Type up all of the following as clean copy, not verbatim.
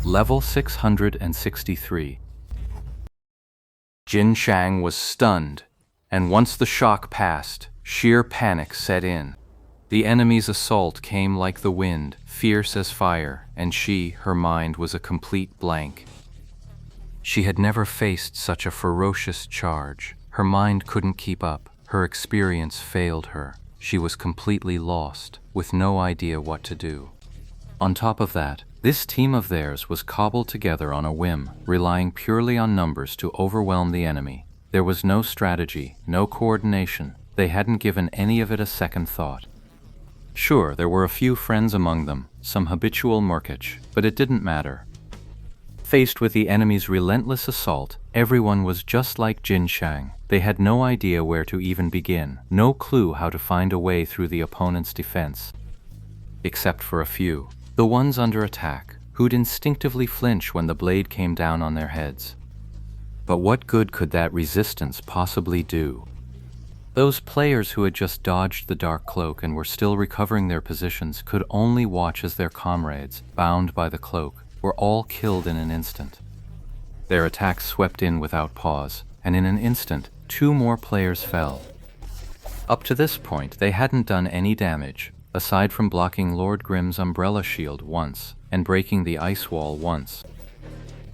Level 663. Jin Shang was stunned, and once the shock passed, sheer panic set in. The enemy's assault came like the wind, fierce as fire, and her mind was a complete blank. She had never faced such a ferocious charge. Her mind couldn't keep up. Her experience failed her. She was completely lost, with no idea what to do. On top of that, this team of theirs was cobbled together on a whim, relying purely on numbers to overwhelm the enemy. There was no strategy, no coordination. They hadn't given any of it a second thought. Sure, there were a few friends among them, some habitual Murkic, but it didn't matter. Faced with the enemy's relentless assault, everyone was just like Jin Shang. They had no idea where to even begin, no clue how to find a way through the opponent's defense. Except for a few, the ones under attack, who'd instinctively flinch when the blade came down on their heads. But what good could that resistance possibly do? Those players who had just dodged the dark cloak and were still recovering their positions could only watch as their comrades, bound by the cloak, were all killed in an instant. Their attacks swept in without pause, and in an instant, 2 more players fell. Up to this point, they hadn't done any damage, aside from blocking Lord Grimm's umbrella shield once and breaking the ice wall once.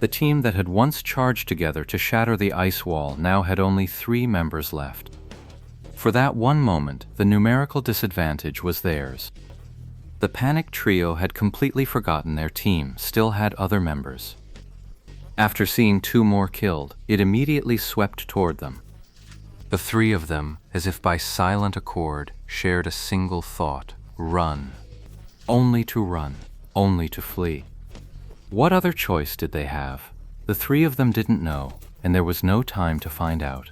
The team that had once charged together to shatter the ice wall now had only 3 members left. For that one moment, the numerical disadvantage was theirs. The panicked trio had completely forgotten their team still had other members. After seeing 2 more killed, it immediately swept toward them. The 3 of them, as if by silent accord, shared a single thought: run. Only to run, only to flee. What other choice did they have? The 3 of them didn't know, and there was no time to find out.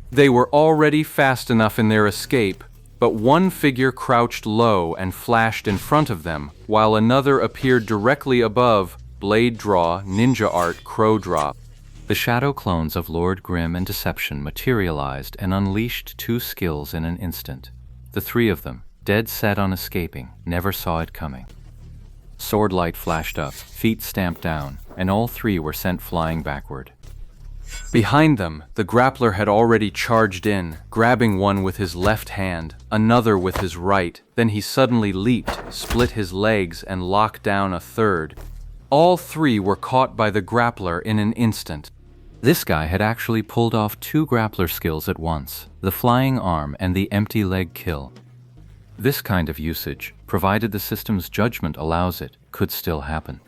They were already fast enough in their escape, but one figure crouched low and flashed in front of them, while another appeared directly above. Blade draw, ninja art, crow drop. The shadow clones of Lord Grimm and Deception materialized and unleashed 2 skills in an instant. The 3 of them, dead set on escaping, never saw it coming. Sword light flashed up, feet stamped down, and all 3 were sent flying backward. Behind them, the grappler had already charged in, grabbing one with his left hand, another with his right. Then he suddenly leaped, split his legs, and locked down a third. All 3 were caught by the grappler in an instant. This guy had actually pulled off 2 grappler skills at once, the flying arm and the empty leg kill. This kind of usage, provided the system's judgment allows it, could still happen.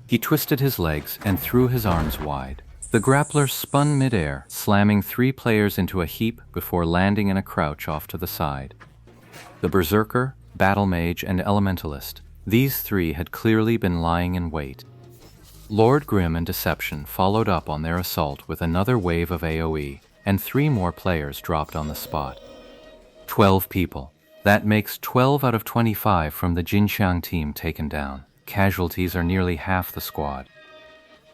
He twisted his legs and threw his arms wide. The grappler spun midair, slamming 3 players into a heap before landing in a crouch off to the side. The Berserker, Battle Mage, and Elementalist, these 3 had clearly been lying in wait. Lord Grimm and Deception followed up on their assault with another wave of AoE, and 3 more players dropped on the spot. 12 people. That makes 12 out of 25 from the Jin Shang team taken down. Casualties are nearly half the squad.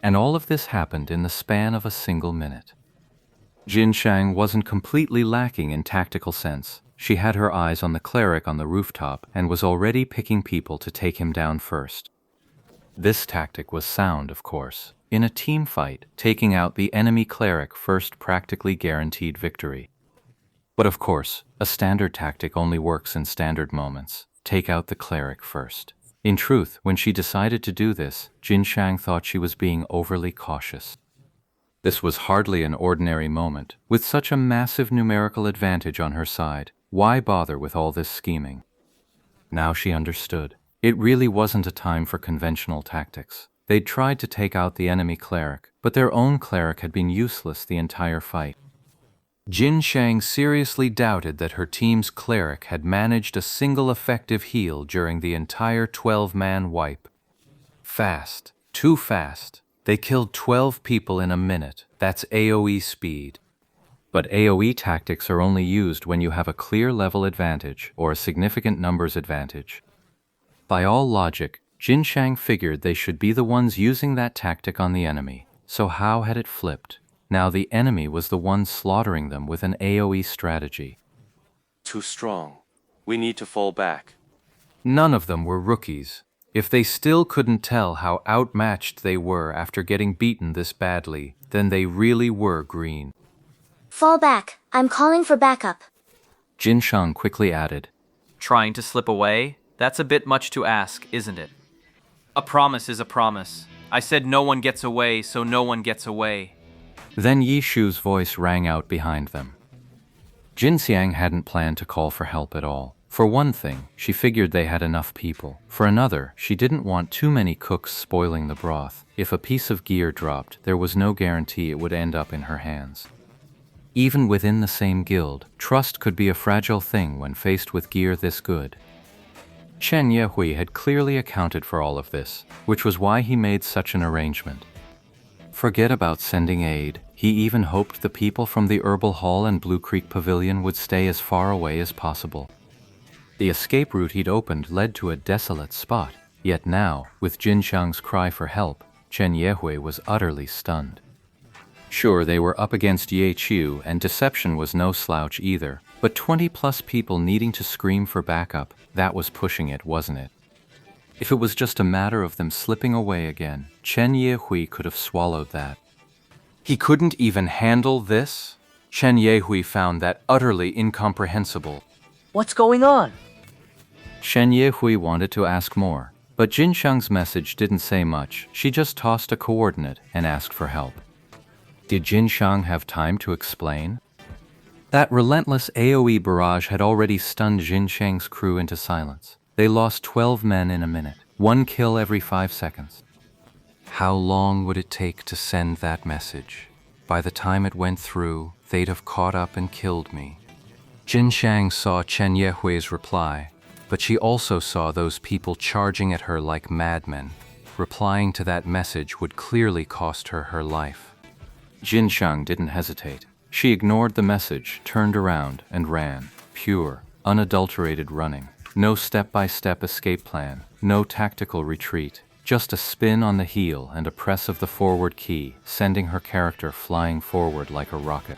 And all of this happened in the span of a single minute. Jin Shang wasn't completely lacking in tactical sense. She had her eyes on the cleric on the rooftop and was already picking people to take him down first. This tactic was sound, of course. In a team fight, taking out the enemy cleric first practically guaranteed victory. But of course, a standard tactic only works in standard moments. Take out the cleric first. In truth, when she decided to do this, Jin Shang thought she was being overly cautious. This was hardly an ordinary moment. With such a massive numerical advantage on her side, why bother with all this scheming? Now she understood. It really wasn't a time for conventional tactics. They'd tried to take out the enemy cleric, but their own cleric had been useless the entire fight. Jin Shang seriously doubted that her team's cleric had managed a single effective heal during the entire 12-man wipe. Fast. Too fast. They killed 12 people in a minute. That's AoE speed. But AoE tactics are only used when you have a clear level advantage or a significant numbers advantage. By all logic, Jin Shang figured they should be the ones using that tactic on the enemy. So how had it flipped? Now the enemy was the one slaughtering them with an AoE strategy. Too strong. We need to fall back. None of them were rookies. If they still couldn't tell how outmatched they were after getting beaten this badly, then they really were green. Fall back, I'm calling for backup. Jin Shang quickly added, Trying to slip away? That's a bit much to ask, isn't it? A promise is a promise. I said no one gets away, so no one gets away. Then Yi Shu's voice rang out behind them. Jin Xiang hadn't planned to call for help at all. For one thing, she figured they had enough people. For another, she didn't want too many cooks spoiling the broth. If a piece of gear dropped, there was no guarantee it would end up in her hands. Even within the same guild, trust could be a fragile thing when faced with gear this good. Chen Yehui had clearly accounted for all of this, which was why he made such an arrangement. Forget about sending aid. He even hoped the people from the Herbal Hall and Blue Creek Pavilion would stay as far away as possible. The escape route he'd opened led to a desolate spot, yet now, with Jin Shang's cry for help, Chen Yehui was utterly stunned. Sure, they were up against Ye Qiu, and deception was no slouch either, but 20+ people needing to scream for backup, that was pushing it, wasn't it? If it was just a matter of them slipping away again, Chen Yehui could have swallowed that. He couldn't even handle this? Chen Yehui found that utterly incomprehensible. What's going on? Chen Yehui wanted to ask more, but Jin Shang's message didn't say much. She just tossed a coordinate and asked for help. Did Jin Shang have time to explain? That relentless AoE barrage had already stunned Jin Shang's crew into silence. They lost 12 men in a minute, 1 kill every 5 seconds. How long would it take to send that message? By the time it went through, they'd have caught up and killed me. Jin Shang saw Chen Yehui's reply, but she also saw those people charging at her like madmen. Replying to that message would clearly cost her her life. Jin Shang didn't hesitate. She ignored the message, turned around, and ran. Pure, unadulterated running. No step-by-step escape plan, no tactical retreat. Just a spin on the heel and a press of the forward key, sending her character flying forward like a rocket.